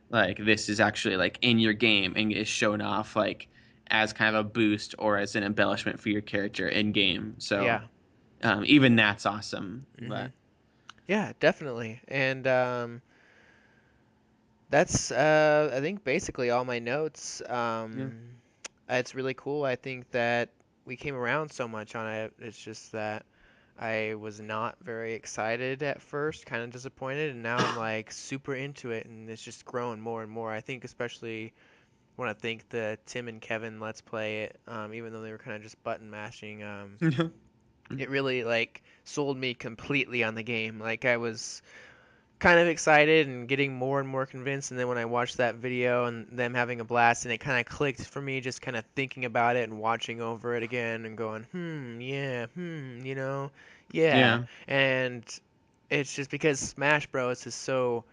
like this is actually like in your game and is shown off like as kind of a boost or as an embellishment for your character in game. So Yeah. even that's awesome. Hmm. But Yeah, definitely. And that's I think basically all my notes. yeah, It's really cool. I think that we came around so much on it. It's just that I was not very excited at first, kind of disappointed, and now I'm like super into it, and it's just growing more and more. I think especially when I think the Tim and Kevin Let's Play it, even though they were kind of just button mashing, it really like sold me completely on the game. Like I was kind of excited and getting more and more convinced, and then when I watched that video and them having a blast, and it kind of clicked for me, just kind of thinking about it and watching over it again and going, yeah, yeah. yeah, And it's just because Smash Bros is so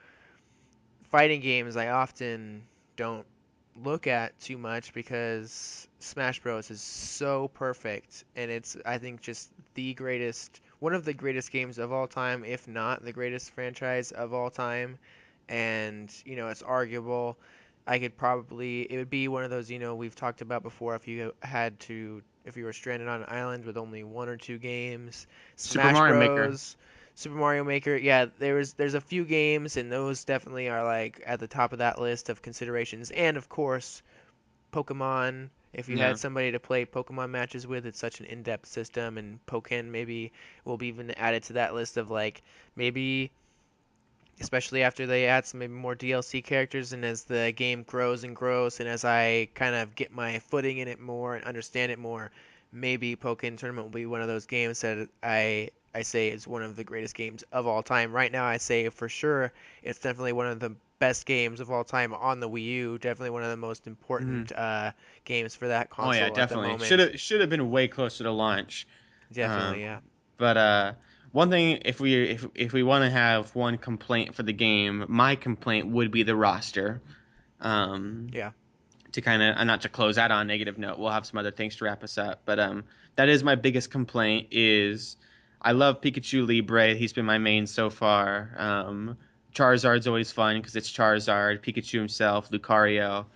fighting games I often don't look at too much because Smash Bros is so perfect, and it's I think just the greatest, one of the greatest games of all time, if not the greatest franchise of all time. And it's arguable. I could probably, it would be one of those, we've talked about before, if you were stranded on an island with only one or two games. Super Smash Mario Maker. Bros, Super Mario Maker, yeah, there's a few games, and those definitely are like at the top of that list of considerations. And of course, Pokemon. If you had Yeah. somebody to play Pokemon matches with, it's such an in-depth system, and Pokkén maybe will be even added to that list of like maybe, especially after they add some maybe more DLC characters, and as the game grows and grows, and as I kind of get my footing in it more and understand it more, maybe Pokkén Tournament will be one of those games that I say is one of the greatest games of all time. Right now, I say for sure it's definitely one of the best games of all time on the Wii U. Definitely one of the most Mhm. important games for that Oh yeah, console at the definitely. moment. Should have been way closer to launch. Um, Definitely, yeah, but one thing, if we want to have one complaint for the game, my complaint would be the roster. Um, yeah, to kind of not to close out on a negative note, we'll have some other things to wrap us up. But that is my biggest complaint. Is I love Pikachu Libre. He's been my main so far. Charizard's always fun because it's Charizard, Pikachu himself, Lucario.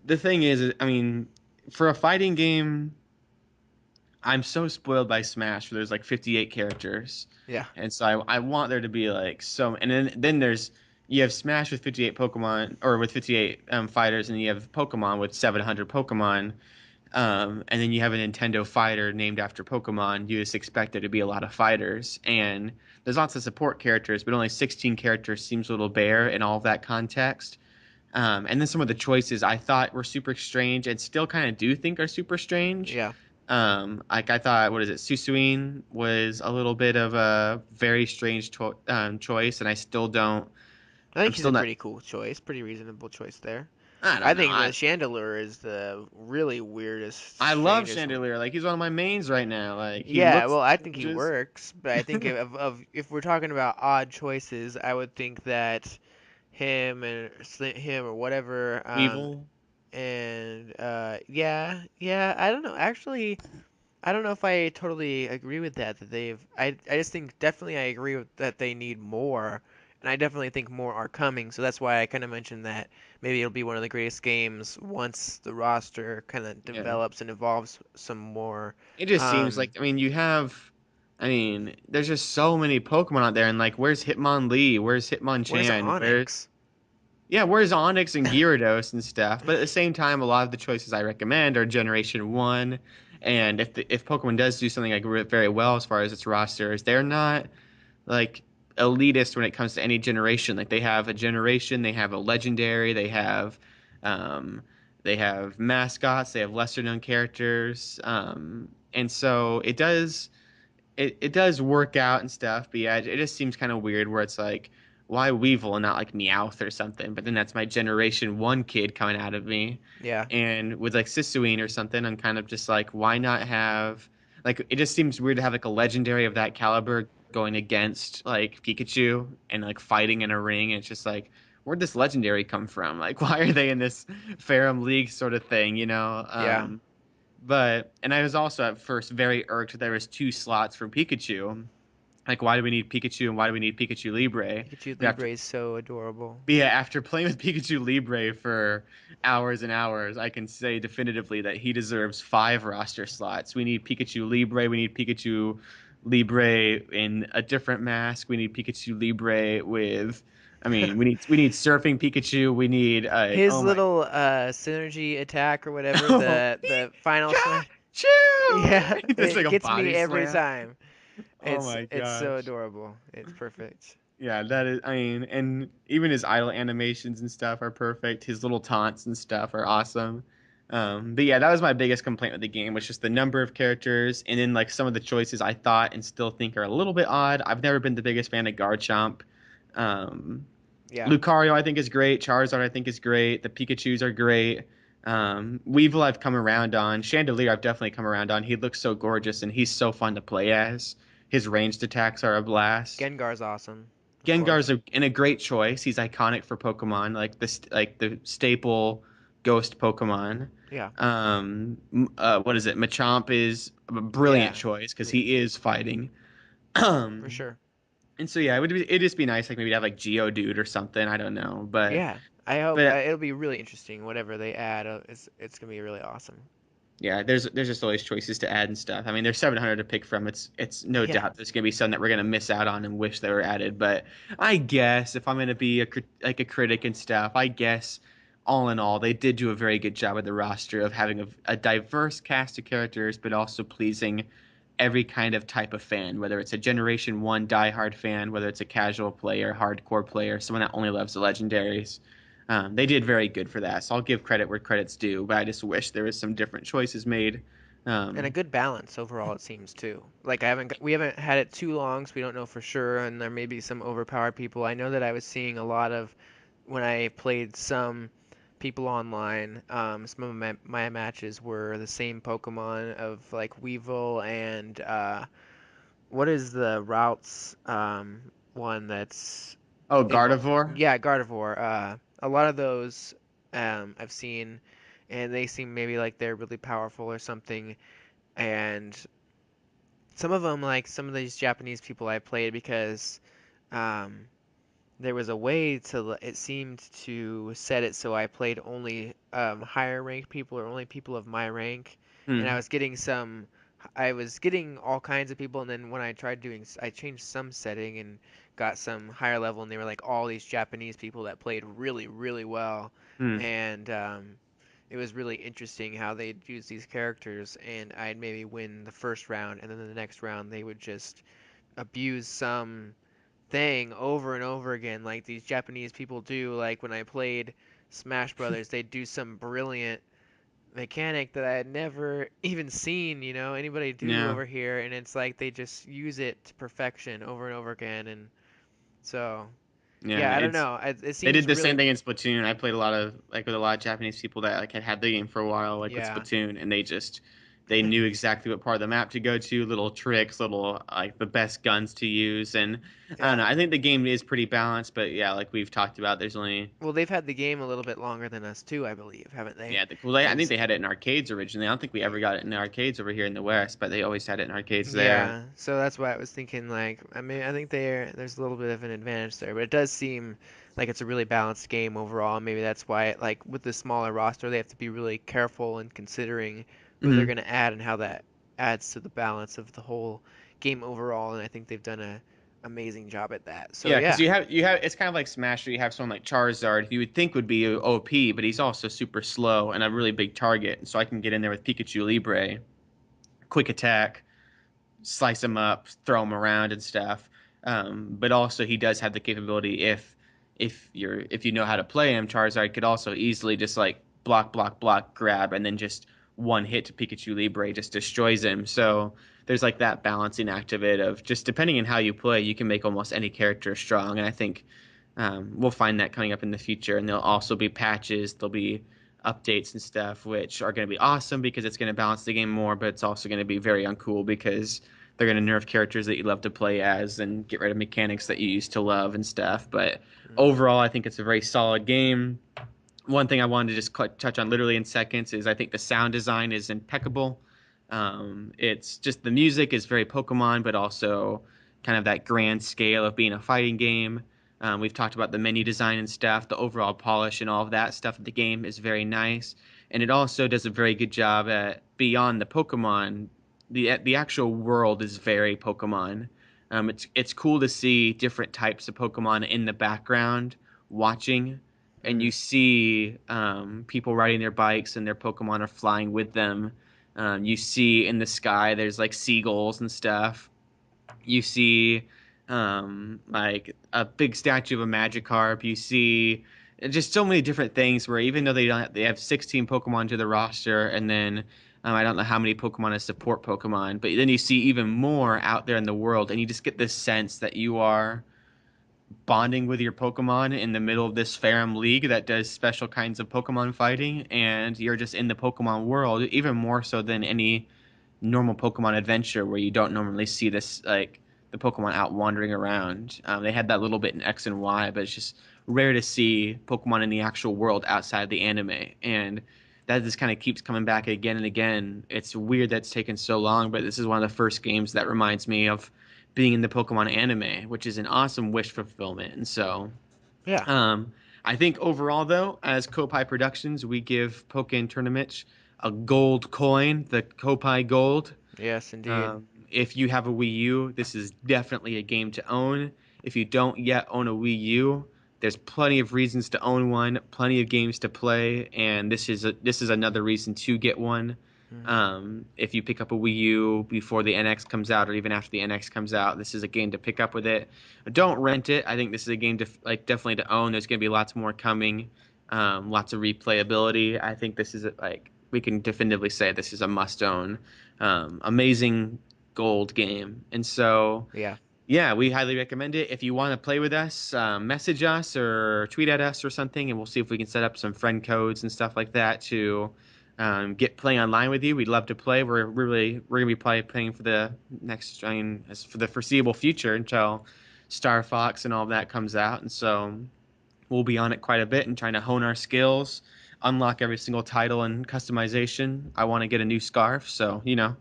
The thing is, I mean, for a fighting game, I'm so spoiled by Smash where there's like 58 characters. yeah, And so I want there to be like so, and then there's you have Smash with 58 Pokemon or with 58 fighters, and you have Pokemon with 700 Pokemon, and then you have a Nintendo fighter named after Pokemon. You just expect there to be a lot of fighters, and there's lots of support characters, but only 16 characters seems a little bare in all of that context. And then some of the choices I thought were super strange and still kind of do think are super strange. yeah. Like I thought, what is it? Susuin was a little bit of a very strange choice, and I still don't. I think I'm he's still a not. pretty cool choice, pretty reasonable choice there. I I don't know. think the Chandelure is the really weirdest, I love strangest one. Chandelier. Like he's one of my mains right now. Like he Yeah, looks well, I think he changes. works, but I think of if we're talking about odd choices, I would think that him or whatever, Weevil. and yeah, I don't know. Actually, I don't know if I totally agree with that. I just think definitely I agree with that they need more, and I definitely think more are coming. So that's why I kind of mentioned that maybe it'll be one of the greatest games once the roster kind of Yeah. develops and evolves some more. It just seems Um, like I mean you have. I mean, there's just so many Pokemon out there, and like, where's Hitmonlee? Where's where's Hitmonchan? Where's Onyx? Yeah, where's Onyx and Gyarados and stuff? But at the same time, a lot of the choices I recommend are Generation One, and if Pokemon does do something like very well as far as its rosters, they're not like elitist when it comes to any generation. Like they have a generation, they have a legendary, um, they have mascots, they have lesser known characters, and so it does work out and stuff, but yeah, it just seems kind of weird where it's like, why Weevil and not like Meowth or something? But then that's my Generation One kid coming out of me, Yeah, and with like Sisuine or something, I'm kind of just like, why not have like it just seems weird to have like a legendary of that caliber going against like Pikachu and like fighting in a ring. And it's just like, where'd this legendary come from? Like, why are they in this Ferrum League sort of thing? You know? yeah, But and I was also at first very irked that there was two slots for Pikachu, Like, why do we need Pikachu and why do we need Pikachu Libre? Pikachu But after Libre is so adorable. But yeah, after playing with Pikachu Libre for hours and hours, I can say definitively that he deserves 5 roster slots. We need Pikachu Libre. We need Pikachu Libre in a different mask. We need Pikachu Libre with, I mean, we need Surfing Pikachu. We need His oh my, little synergy attack or whatever, oh the final smash. Pikachu! Yeah, It's like it a gets me body every slam. time. Oh my It's so gosh. adorable. It's perfect. Yeah, that is. I mean, and even his idle animations and stuff are perfect. His little taunts and stuff are awesome. But yeah, that was my biggest complaint with the game, was just the number of characters, and then like some of the choices I thought and still think are a little bit odd. I've never been the biggest fan of Garchomp. Um, Yeah. Lucario I think is great. Charizard I think is great. The Pikachu's are great. Weevil I've come around on. Chandelier I've definitely come around on. He looks so gorgeous and he's so fun to play as. His ranged attacks are a blast. Gengar's awesome, of Gengar's course. a great choice. He's iconic for Pokemon, like the staple ghost Pokemon. Yeah. What is it? Machamp is a brilliant Yeah. choice because Yeah, he is fighting. for sure. And so yeah, it'd just be nice like maybe to have like Geodude or something. I don't know, but Yeah. I hope but it'll be really interesting. Whatever they add, it's gonna be really awesome. yeah, there's just always choices to add and stuff. I mean, there's 700 to pick from. It's no Yeah. doubt there's gonna be some that we're gonna miss out on and wish they were added. But I guess if I'm gonna be like a critic and stuff, I guess all in all they did do a very good job with the roster of having a diverse cast of characters, but also pleasing every kind of type of fan, whether it's a Generation One diehard fan, whether it's a casual player, hardcore player, someone that only loves the legendaries. They did very good for that, so I'll give credit where credit's due. But I just wish there was some different choices made. And a Um, good balance overall, it seems too. Like we haven't had it too long, so we don't know for sure, and there may be some overpowered people. I know that I was seeing a lot of when I played some people online. Some of my matches were the same Pokemon of like Weevil and what is the routes one that's oh, able? Gardevoir. Yeah, Gardevoir. A lot of those I've seen, and they seem maybe like they're really powerful or something and some of them like some of these Japanese people I played because um, there was a way to it seemed to set it so I played only higher ranked people or only people of my rank, and Hmm. I was getting all kinds of people, and then when I tried doing I changed some setting and got some higher level, and they were like all these Japanese people that played really really well, Hmm. and it was really interesting how they'd use these characters, and I'd maybe win the first round, and then the next round they would just abuse some thing over and over again, like these Japanese people do. Like when I played Smash Brothers, they'd do some brilliant mechanic that I had never even seen, anybody do Yeah. over here, and it's like they just use it to perfection over and over again, and so Yeah. yeah, I don't It's know. It They did seems the same really, thing in Splatoon. I played a lot of like with a lot of Japanese people that like had had the game for a while, like with yeah, Splatoon, and they knew exactly what part of the map to go to, little tricks, little like the best guns to use, and I don't yeah. know. I think the game is pretty balanced, but yeah, like we've talked about, there's only Well, they've had the game a little bit longer than us too, I believe, haven't they? I think Because they had it in arcades originally. I don't think we ever got it in the arcades over here in the West, but they always had it in arcades there. yeah, so that's why I was thinking like I mean I think there's a little bit of an advantage there, but it does seem like it's a really balanced game overall. Maybe that's why like with the smaller roster they have to be really careful in considering who they're Hmm. going to add and how that adds to the balance of the whole game overall, and I think they've done a amazing job at that. So Yeah, because yeah. you have it's kind of like Smash where you have someone like Charizard who you would think would be OP, but he's also super slow and a really big target. And so I can get in there with Pikachu Libre, quick attack, slice him up, throw him around and stuff. But also he does have the capability if you know how to play him, Charizard could also easily just like block, grab, and then just one hit to Pikachu Libre just destroys him. So there's like that balancing act of it of just depending on how you play, you can make almost any character strong. And I think we'll find that coming up in the future. And there'll also be patches, there'll be updates and stuff, which are going to be awesome because it's going to balance the game more, but it's also going to be very uncool because they're going to nerf characters that you love to play as and get rid of mechanics that you used to love and stuff. But Hmm. overall, I think it's a very solid game. One thing I wanted to just touch on literally in seconds is I think the sound design is impeccable. It's just the music is very Pokemon, but also kind of that grand scale of being a fighting game. We've talked about the menu design and stuff, the overall polish and all of that stuff of the game is very nice. And it also does a very good job at beyond the Pokemon. The actual world is very Pokemon. It's cool to see different types of Pokemon in the background watching, and you Mm. see people riding their bikes and their Pokemon are flying with them. You see in the sky there's like seagulls and stuff. You see like a big statue of a Magikarp. You see just so many different things where even though they have 16 Pokemon to the roster, and then I don't know how many Pokemon as support Pokemon, but then you see even more out there in the world, and you just get this sense that you are bonding with your Pokemon in the middle of this Ferrum League that does special kinds of Pokemon fighting, and you're just in the Pokemon world, even more so than any normal Pokemon adventure where you don't normally see this like the Pokemon out wandering around. They had that little bit in X and Y, but it's just rare to see Pokemon in the actual world outside the anime, and that just kind of keeps coming back again and again. It's weird that's taken so long, but this is one of the first games that reminds me of being in the Pokemon anime, which is an awesome wish fulfillment. And so, Yeah. um, I think overall, though, as Koppai Productions, we give Pokkén Tournament a gold coin, the Koppai Gold. Yes, indeed. If you have a Wii U, this is definitely a game to own. If you don't yet own a Wii U, there's plenty of reasons to own one, plenty of games to play, and this is another reason to get one. Hmm. If you pick up a Wii U before the NX comes out, or even after the NX comes out, this is a game to pick up with it. Don't rent it. I think this is a game to like definitely to own. There's going to be lots more coming, lots of replayability. I think this is like we can definitively say this is a must own. Amazing gold game. And so, Yeah. yeah, we highly recommend it. If you want to play with us, message us or tweet at us or something, and we'll see if we can set up some friend codes and stuff like that to get playing online with you. We'd love to play. We're gonna be playing for the next, I mean, for the foreseeable future until Star Fox and all of that comes out. And so we'll be on it quite a bit and trying to hone our skills, unlock every single title and customization. I want to get a new scarf, so we got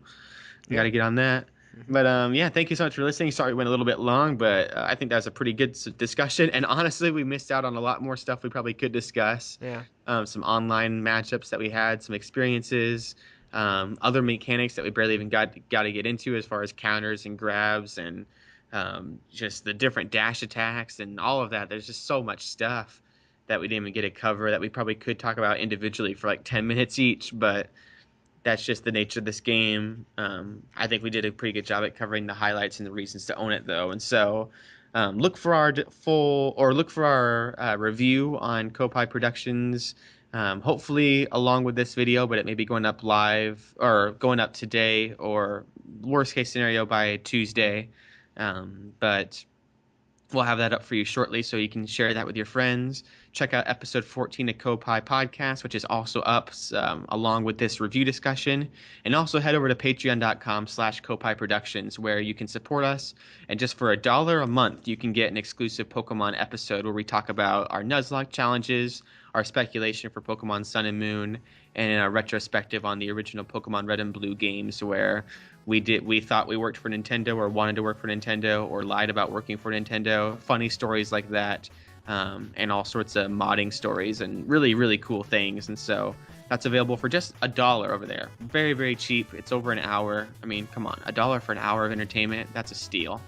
Yeah. to get on that. Hmm. But yeah, thank you so much for listening. Sorry it went a little bit long, but I think that was a pretty good discussion. And honestly, we missed out on a lot more stuff we probably could discuss. Yeah. Some online matchups that we had, some experiences, other mechanics that we barely even got to get into as far as counters and grabs and just the different dash attacks and all of that. There's just so much stuff that we didn't even get to cover that we probably could talk about individually for like 10 minutes each, but that's just the nature of this game. I think we did a pretty good job at covering the highlights and the reasons to own it, though. And so, look for our review on Koppai Productions. Hopefully, along with this video, but it may be going up live or going up today, or worst case scenario by Tuesday. But we'll have that up for you shortly so you can share that with your friends. Check out episode 14 of Koppai Podcast, which is also up along with this review discussion. And also head over to patreon.com/Koppai Productions where you can support us. And just for $1 a month, you can get an exclusive Pokemon episode where we talk about our Nuzlocke challenges, our speculation for Pokemon Sun and Moon, and a retrospective on the original Pokemon Red and Blue games where we thought we worked for Nintendo or wanted to work for Nintendo or lied about working for Nintendo. Funny stories like that, and all sorts of modding stories and really, really cool things. And so that's available for just $1 over there. Very, very cheap. It's over an hour. I mean, come on, $1 for an hour of entertainment. That's a steal.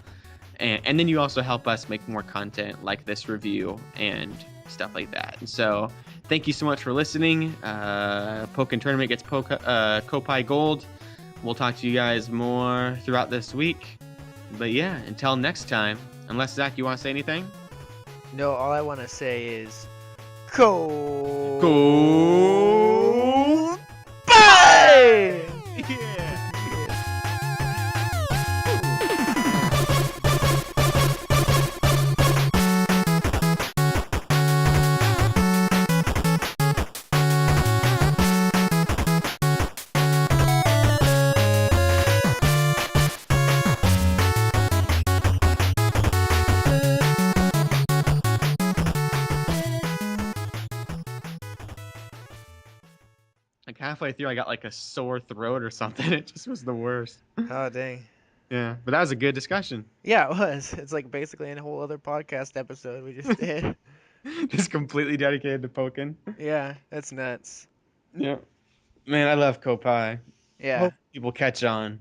And then you also help us make more content like this review and stuff like that. And so thank you so much for listening. Pokkén Tournament gets Koppai Gold. We'll talk to you guys more throughout this week. But yeah, until next time, unless Zach, you want to say anything? No, all I want to say is go. Go! Bye! Yeah! Like halfway through, I got like a sore throat or something. It just was the worst. Oh, dang. Yeah, but that was a good discussion. Yeah, it was. It's like basically a whole other podcast episode we just did. Just completely dedicated to Pokkén. Yeah, that's nuts. Yeah. Man, I love Koppai. Yeah. Hope people catch on.